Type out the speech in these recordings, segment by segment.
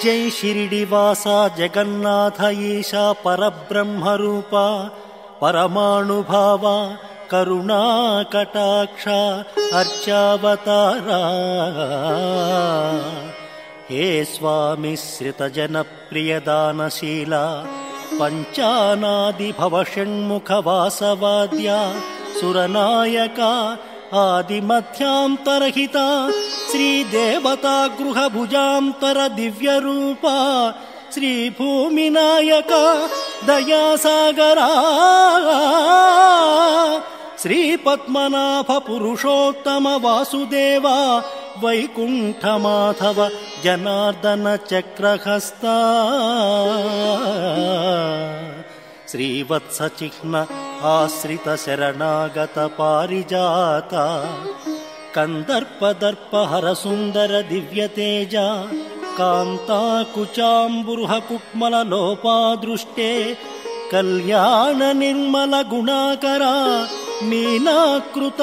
జై షిరిడివాస జగన్నాథ ఈశా పరబ్రహ్మరూప పరమాణుభావ కరుణాకటాక్ష అర్చావతారా. హే స్వామి శ్రితజన ప్రియదానశీల పంచానాది భవషణ్ముఖ వాసవాద్య సురనాయక ఆదిమధ్యాంతరహిత శ్రీదేవతా గృహ భుజాంతర దివ్యరూప శ్రీభూమినాయక దయాసాగరా. శ్రీపద్మనాభ పురుషోత్తమ వాసుదేవ వైకుంఠమాధవ జనార్దన చక్రహస్త శ్రీవత్సచిహ్న ఆశ్రిత శరణాగత పారిజాత కందర్పదర్పహర సుందర దివ్యతేజ కాంతాకుచాంబురుహ కుక్మల లోపాదృష్టే కళ్యాణ నిర్మల గుణాకర మీనాకృత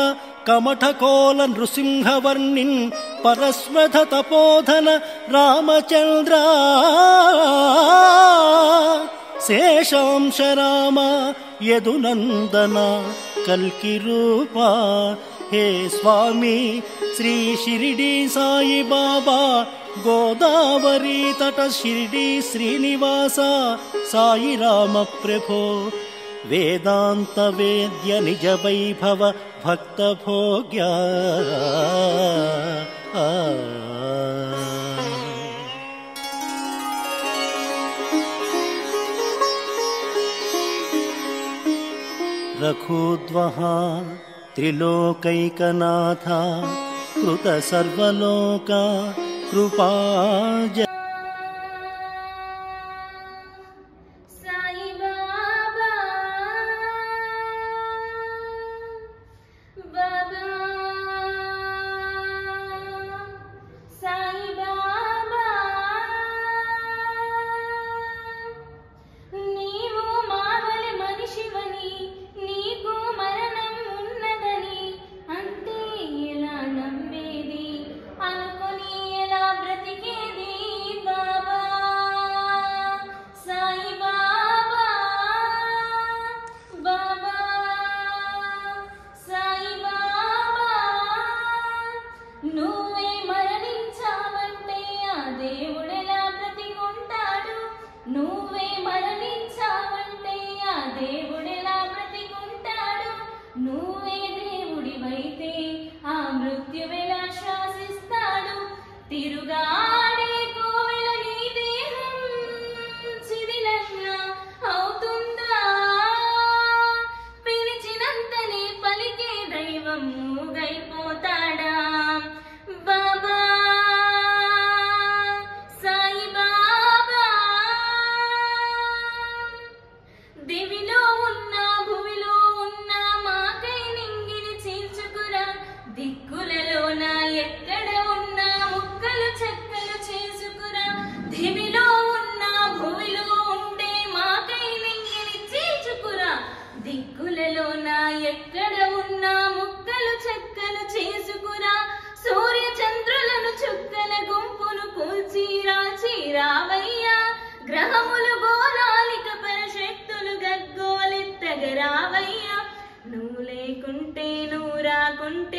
కమఠకోల నృసింహవర్ణిన్ పరస్వధ తపోధన రామచంద్ర. శేషాంశ రామ యదునందన కల్కి రూప. హే స్వామి శ్రీ షిరిడి సాయి బాబా గోదావరి తట షిరిడి శ్రీనివాస సాయి రామ ప్రభో వేదాంత వేద్య నిజ వైభవ భక్త భోగ్య. రఘుద్వః త్రిలోకైకనాథ కృత సర్వలోక కృపాజ. గ్రహములు గోళాలిక పరశక్తులు గగ్గోలెత్తగరావయ్యా. నువ్వు లేకుంటే నువ్వు రాకుంటే